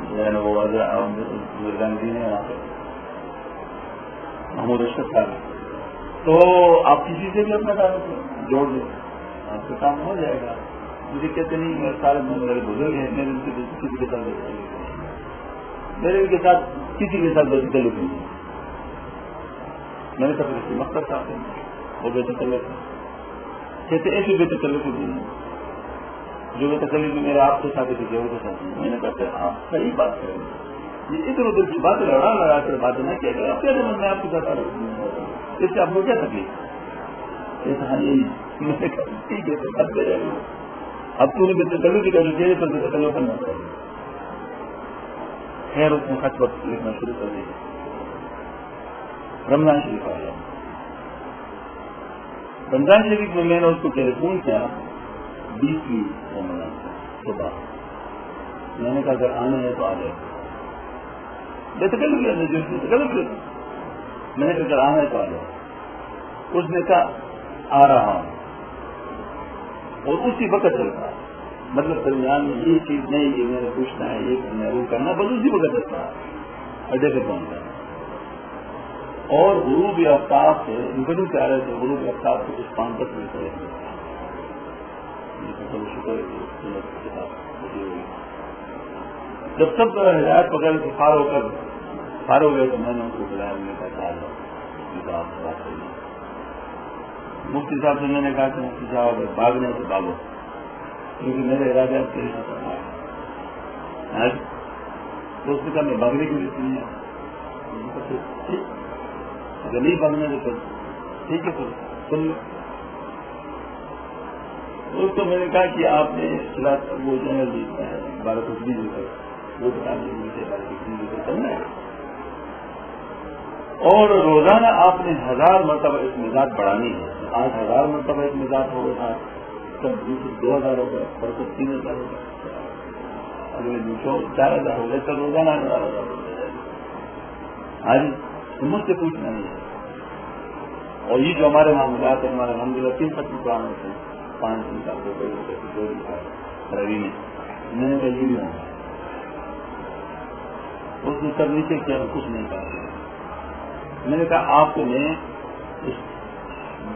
جو ہے نا وہ بزرگاندین ہے وہاں پہ محمود اشرف صاحب. تو آپ کسی سے بھی اپنا کام جوڑ دیں، آپ کا کام ہو جائے گا. مجھے کہتے نہیں میرے سارے میرے بزرگ ہیں، میرے ان کے کسی کے ساتھ میرے ان کے ساتھ کسی کے ساتھ بے تکلف نہیں ہے. میں نے کہا کہ مقصد صاحب ہیں وہ بے تکلف ہے. کہتے ایسے بے تکلف نہیں ہے جو بے تکلف میرے آپ کے ساتھ کسی اور کے ساتھ. میں نے کہا کہ آپ صحیح بات کریں گے، یہ ادھر ادھر کی بات لڑا کر باتیں نہ کیا کریں. کیا سمجھ میں آپ کے ساتھ اس سے آپ کو کیا تکلیف؟ میں نے کہا ٹھیک ہے تو کرتے رہے گا. اب تو نے بے تکلف کی کرنا چاہیے پر بے تکلف کرنا چاہیے. خیر اس نے خط وقت لکھنا شروع کر دیا. رمضان شریف آ گیا. رمضان شریف میں نے اس کو ٹیلی فون کیا 20ویں رمضان صبح. میں نے کہا اگر آنا ہے تو آ جائے. بے تکلف میں نے کہا اگر آنا ہے تو آ جائے. اس نے کہا آ رہا ہوں، اور اسی وقت چلتا ہے. مطلب درمیان میں یہ چیز نہیں کہ میں نے پوچھنا ہے یہ کرنا ہے وہ کرنا، بس اسی وقت چلتا ہے اڈے پہ پہنچتا ہے. اور غروب آفتاب سے نکلوں سے آ رہے تھے، غروب آفتاب سے کچھ 5-10 منٹ رہے تھے. جب سب ہدایت پکڑ کے فارغ ہو گئے تو میں نے ان کو بلایا. میں نے کہا چاہ لو بات کریں. مفتی صاحب سے میں نے کہا کہ مفتی صاحب اگر بھاگنے تو بھاگو، کیونکہ میرے ارادے آپ کے ساتھ تو اس نے کہا میں بھاگنے کی ضرورت نہیں ہے. اگر نہیں بھاگنے تو ٹھیک ہے سن لو. اس کو میں نے کہا کہ آپ نے وہ چینل دیکھنا ہے 12:20 تک، وہ بتا دیجیے 12:20 کرنا ہے. اور روزانہ آپ نے 1000 مرتبہ اس مزاج بڑھانی ہے. 8000 مرتبہ اس مزاج ہو گیا، تب 2000 ہو گیا، پرسوں 3000 ہو گیا، اگلے دن 4000 ہو گئے، تب روزانہ 1000 ہو گیا. آج مجھ سے پوچھنا نہیں ہے. اور یہ جو ہمارے معاملات ہیں ہمارے الحمدللہ 3 ختم قرآن ہوتے ہیں، 5 دن کا 2 دن کا روی میں نے کہا یہ بھی ہوگا. اس نے سب نیچے کیا کچھ نہیں کہا. میں نے کہا آپ کو میں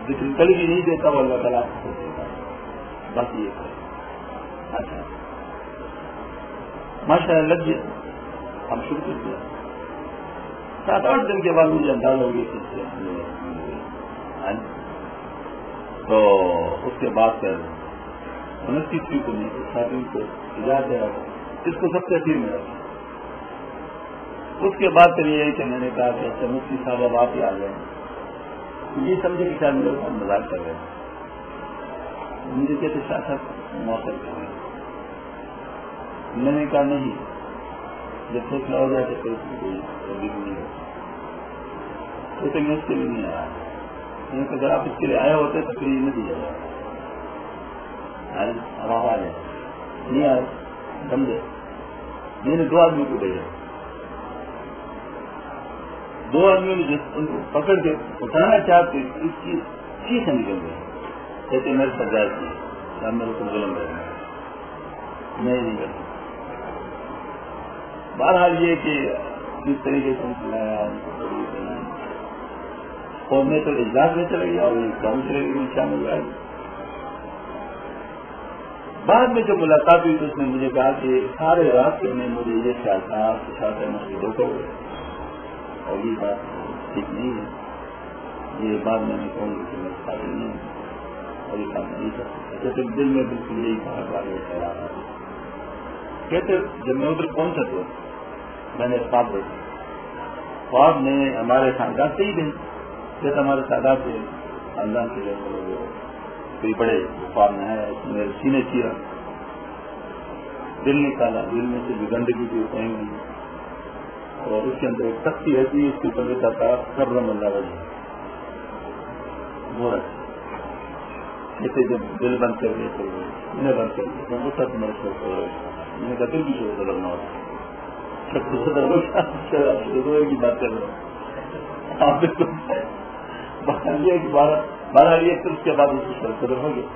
ذکر کل بھی نہیں دیتا وہ اللہ تعالیٰ کو دیتا، بس یہ ہے. اچھا ماشاء اللہ لگ گیا. ہم شروع کر دیا. 7-8 دن کے بعد مجھے اندازہ ہو گیا تو اس کے بعد پھر 29 کو نہیں 7 کو اجازت ہے اس کو سب سے اخیر میں رکھا. اس کے بعد پھر یہ کہ میں نے کہا کہ اچھا مفتی صاحب اب آپ ہی آ گئے. یہ سمجھے کہ شاید میرے ساتھ مذاق کر رہے ہیں. مجھے کہتے شاید موقع کر رہے ہیں. میں نے کہا نہیں، جب فیصلہ ہو جائے تو کوئی تبدیلی نہیں ہوتی. تو میں اس کے لیے نہیں آیا. اگر آپ اس کے لیے آئے ہوتے تو پھر یہ نہیں دیا جائے. اب آپ آ جائیں. نہیں آئے سمجھے. میں نے 2 آدمی کو بھیجا. 2 آدمیوں نے ان کو پکڑ کے اٹھانا چاہتے اس کی چیز نکل گئی. کہتے میرے ساتھ جائز کی میرے کو ظلم کرنا ہے، میں نہیں کرتا. بہرحال یہ کہ جس طریقے سے اور میں تو اجلاس میں چلے گیا اور کاؤنسلر میں شامل ہوا. بعد میں جو ملاقات ہوئی تو اس نے مجھے کہا کہ سارے راستے میں مجھے یہ خیال تھا کہ شاید مسئلے دھوکہ ہوئے اور یہ بات ٹھیک نہیں ہے. یہ بات میں نے کہوں گی کہ میں قابل نہیں ہوں اور یہ کام نہیں کر سکتا. جیسے دل میں بالکل یہی کہا خیال آ. کہتے جب میں ادھر پہنچا تو میں نے خواب دیکھا. خواب میں ہمارے خاندان سے ہی گئے، جیسے ہمارے سادات کے خاندان کے لوگ کوئی بڑے بخار میں ہے، اس نے میرے سینے چیرا، دل نکالا، دل میں سے جو گندگی کی پھینک دی، اور اس کے اندر ایک تختی رہتی ہے، اس کے اوپر لکھا تھا کرم اللہ وجہ، وہ رکھا کہتے جب دل بند کر گئے تو انہیں بند کر گئے وہ سب میرے شوق ہو رہے، میں نے کہا دل کی شوق لگنا ہوتا کی بات کر رہا ہوں آپ بارہ لیے، پھر اس کے بعد اس کو قدر ہو گیا۔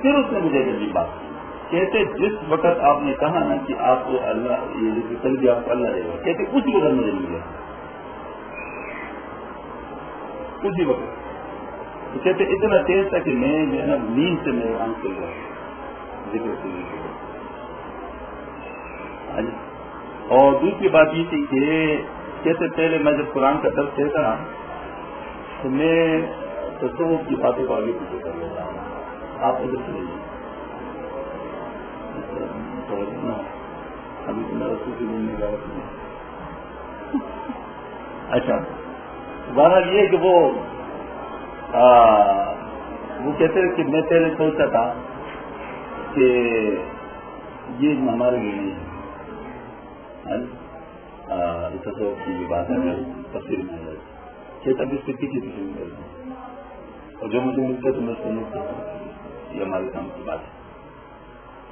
پھر اس نے مجھے عجیب بات کہتے جس وقت آپ نے کہا نا کہ آپ کو اللہ یہ کل بھی آپ کو اللہ دے گا، کہتے اسی وقت مجھے مل گیا، اسی وقت تو کہتے اتنا تیز تھا کہ میں جو ہے نا نیند سے میرے آنکھ کھل گیا ذکر سے۔ اور دوسری بات یہ تھی کہ کہتے پہلے میں جب قرآن کا درس دیتا نا تو میں تصوف کی باتوں کو آگے پیچھے کر لیتا ہوں، آپ ادھر سے لیجیے ابھی تو میرا صوفی بننے کا وقت نہیں۔ اچھا بہرحال یہ کہ وہ کہتے ہیں کہ میں پہلے سوچتا تھا کہ یہ ہمارے لیے نہیں ہے، تصوف کی بات ہے تفصیل میں کہتا اب اس سے پیچھے پیچھے میں کرتا ہوں، اور جو مجھے ملتا ہے تو میں سمجھتا ہوں یہ ہمارے کام کی بات ہے،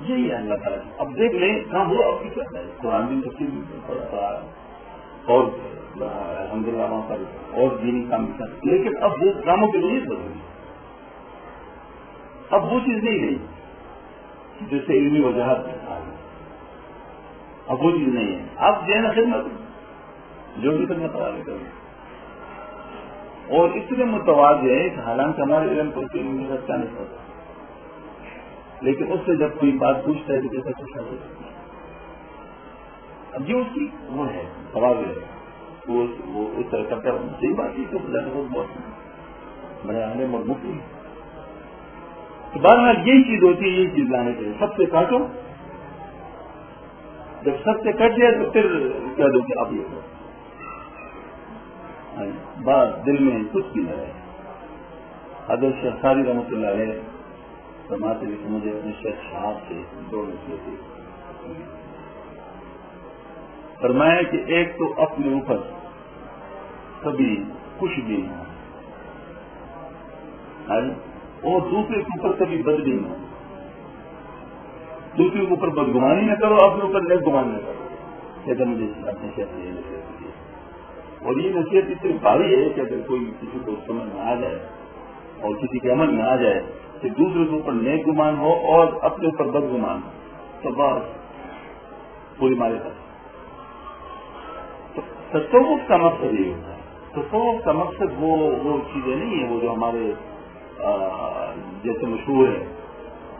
یہی ہے اللہ تعالیٰ۔ اب دیکھ لیں کام ہوا اب کی کرنا ہے، قرآن بھی تفصیل میں پڑھتا اور الحمدللہ وہاں پر اور دینی کام بھی کرتا، لیکن اب وہ کاموں کے لیے بدل گئی، اب وہ چیز نہیں رہی جس سے علمی وجاہت آ گئی، اب وہ چیز نہیں ہے، اب جو ہے نا خدمت جو بھی خدمت آگے کریں، اور اس لیے متوازی ہے کہ حالانکہ ہمارے علم کو علم کے ساتھ کیا نہیں پڑتا، لیکن اس سے جب کوئی بات پوچھتا ہے تو کیسا کچھ حاصل کرتا ہے، اب یہ اس کی وہ ہے توازی ہے، وہ اس طرح کرتا ہے، صحیح بات ہے، تو بہت بڑے عالم اور مفتی تو بہرحال یہی چیز ہوتی ہے، یہی چیز لانے کے لیے سب سے کاٹو، جب سب سے کٹ جائے تو پھر کہہ دو کہ اب یہ بات دل میں کچھ بھی نہ رہے۔ حضرت شیخ ساری رحمۃ اللہ علیہ فرماتے ہیں کہ مجھے اپنے شیخ صاحب سے دو نصیحتیں فرمایا کہ ایک تو اپنے اوپر کبھی کچھ بھی نہ اور دوسرے کے اوپر کبھی بد بھی نہ، دوسرے کے اوپر بدگمانی نہ کرو، اپنے اوپر نیک گمان نہ کرو، کہتے مجھے اپنے شیخ سے یہ نصیحت دی، اور یہ نصیحت اتنی بھاری ہے کہ اگر کوئی کسی کو سمجھ میں آ جائے اور کسی کے عمل میں آ جائے کہ دوسرے کے اوپر نیک گمان ہو اور اپنے اوپر بد گمان تو بس پوری مارے گا۔ تصوف کا مقصد یہ ہوتا ہے، تصوف کا مقصد وہ چیزیں نہیں ہیں وہ جو ہمارے جیسے مشہور ہے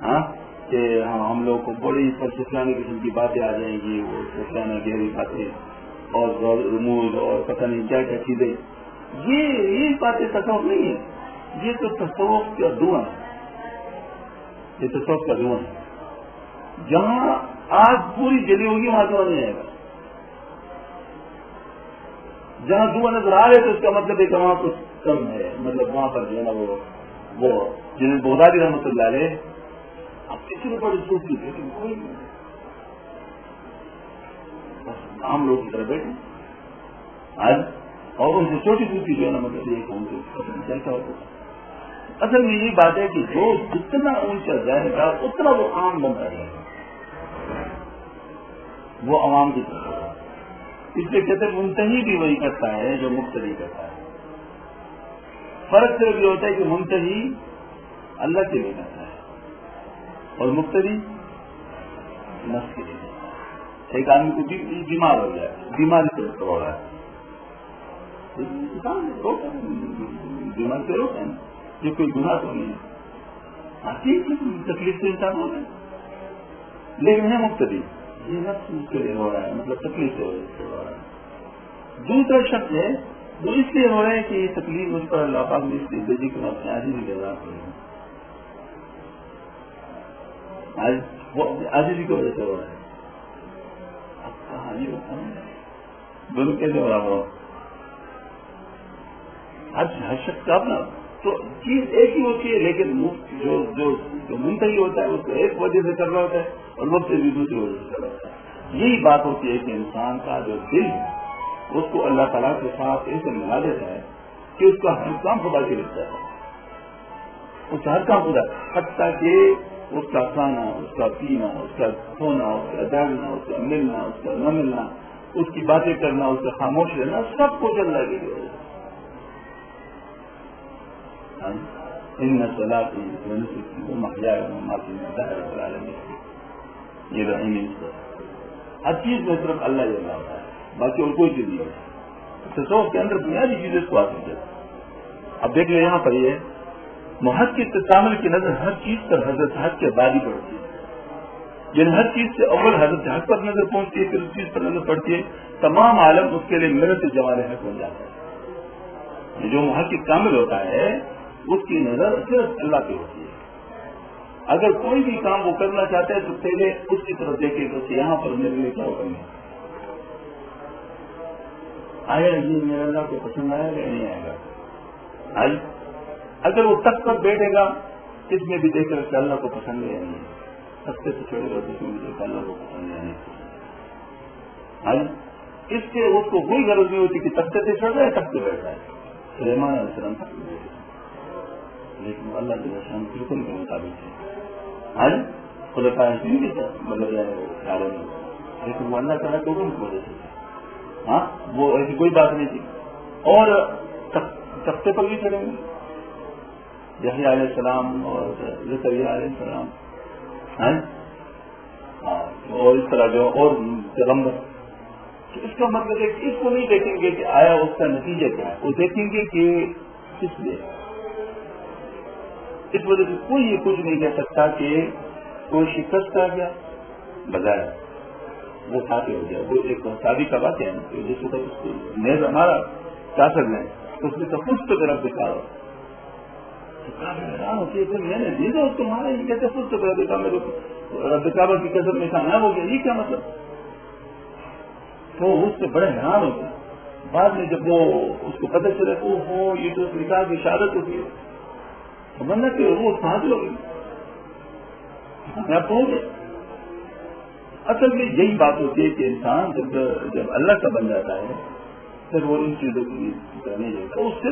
ہاں کہ ہم لوگ کو بڑی فلسفیانہ قسم کی باتیں آ جائیں گی، وہ فلسفیانہ گہری باتیں اور رموز اور پتہ نہیں کیا کیا چیزیں، یہ باتیں تصوف نہیں ہے، یہ تو تصوف کا دھواں ہے، یہ تصوف کا دھواں ہے، جہاں آگ پوری جلی ہوگی وہاں دھواں نہیں آئے گا، جہاں دھواں نظر آ رہے تو اس کا مطلب ہے کہ وہاں کچھ کم ہے، مطلب وہاں پر جو ہے نا وہ جنہیں بغدادی رحمۃ اللہ علیہ اب کسی کو بڑی سوچی لیکن کوئی نہیں، عام لوگ کی طرح بیٹھے آج اور ان سے چھوٹی چھوٹی جو ہے نا مطلب یہ کہوں گے کیسا ہوتا، اصل میں یہ بات ہے کہ جو جتنا اونچا جائے گا اتنا وہ عام بنتا ہے، وہ عوام کی طرف ہوگا، اس لیے کہتے ہیں منتہی بھی وہی کرتا ہے جو مقتدی کرتا ہے، فرق صرف یہ ہوتا ہے کہ منتہی اللہ کے لیے کرتا ہے اور مقتدی نفس کے لیے کرتا ہے۔ ایک آدمی کو بیمار ہو جائے، بیماری سے ہو رہا ہے، بیماری سے روکتا ہے نا، یہ کوئی گناہ تو نہیں ہے، تکلیف سے انسان ہو رہا ہے لیکن ہے مقتدی، یہ نفس کے لیے ہو رہا ہے، مطلب تکلیف سے ہو رہا ہے۔ دوسرا شخص ہے وہ اس لیے ہو رہا ہے کہ یہ تکلیف مجھ پر اللہ پاک نے اس لیے بھیجی کہ میں اپنے عاجزی کے اظہار کروں، وہ اپنی عاجزی کی وجہ سے ہو رہا ہے۔ اب کہانی ہوتا ہے دونوں کیسے ہو رہا ہو، ہر شخص کا اپنا تو چیز ایک ہی ہوتی ہے، لیکن جو منتہی ہوتا ہے اس کو ایک وجہ سے کر رہا ہوتا ہے اور وقت سے بھی دوسری وجہ سے کر رہا ہوتا ہے. یہی بات ہوتی ہے کہ انسان کا جو دل ہے اس کو اللہ تعالیٰ کے ساتھ ایسے ملا دیتا ہے کہ اس کا ہر کام خدا کے لگتا ہے، اس کا ہر کام خدا، حتیٰ کہ اس کا کھانا، اس کا پینا، اس کا سونا، اس کا جاگنا، اس کا ملنا، اس کا نہ ملنا، اس کی باتیں کرنا، اس کا خاموش رہنا، سب کچھ اللہ کے لیے. ان صلاتی ونسکی ومحیائی ومماتی للہ رب العالمین. یہ رحیم ہر چیز میں صرف اللہ ہی اللہ ہوتا ہے، باقی اور کوئی چیز نہیں ہوتا. تصوف کے اندر بنیادی چیز اس کو حاصل ہے. اب دیکھ لیں یہاں پر یہ محق کی تکامل کی نظر ہر چیز پر حضرت حق کے بعد ہی پڑتی ہے، یعنی ہر چیز سے اول حضرت حق پر نظر پہنچتی ہے، پھر اس چیز پر نظر پڑتی ہے، تمام عالم اس کے لیے منت جمال حق بن جاتا ہے. جو محق کامل ہوتا ہے اس کی نظر صرف اللہ پہ ہوتی ہے. اگر کوئی بھی کام وہ کرنا چاہتا ہے تو پہلے اس کی طرف دیکھے کہ یہاں پر میرے لیے کیا کرنا، آیا یہ میرے اللہ کو پسند آیا یا نہیں آئے گا. اگر وہ تخت پر بیٹھے گا اس میں بھی دیکھ کر کہ اللہ کو پسند ہے یا نہیں، تخت سے چھوڑے گا اس میں بھی دیکھ کر اللہ کو پسند ہے یا نہیں. اس سے اس کو کوئی غرض نہیں ہوتی کہ تخت سے چڑھ رہا ہے تخت پہ بیٹھ رہا ہے. سلیمان علیہ السلام تخت پہ بیٹھے لیکن اللہ کے رسول کے حکم کے مطابق ہے خدا کے ساتھ بدل جائے لیکن وہ اللہ تعالیٰ کے حکم کی وجہ سے وہ ایسی کوئی بات نہیں تھی. اور تختے پر بھی چڑھیں گے یحییٰ علیہ السلام اور زکریا علیہ السلام اور اس طرح جو اور پیغمبر. اس کا مطلب ہے کہ اس کو نہیں دیکھیں گے کہ آیا اس کا نتیجہ کیا ہے، وہ دیکھیں گے کہ کس لیے. اس وجہ سے کوئی یہ کچھ نہیں کہہ سکتا کہ کوئی شکست آ گیا بظاہر وہ کھاتے ہو گیا. وہ ایک شادی کا بات ہے جس وقت نیز ہمارا چاثر میں تو اس نے تو خود تو طرف دکھا حیران ہوتی ہے میں نے دیکھا تمہارا یہ کہتے خود تو طرف دکھا میرے رب کعبہ کی قسم میں کامیاب ہو گیا، یہ کیا مطلب. تو اس سے بڑے حیران ہوتے ہیں. بعد میں جب وہ اس کو پتہ چلے تو ہو یہ تو نکاح کی شہادت ہوتی ہے سمجھنا کہ وہ حاصل ہوگی کامیاب ہو گیا. اصل میں یہی بات ہوتی ہے کہ انسان جب اللہ کا بن جاتا ہے پھر وہ ان چیزوں کی کرنے جائے تو صرف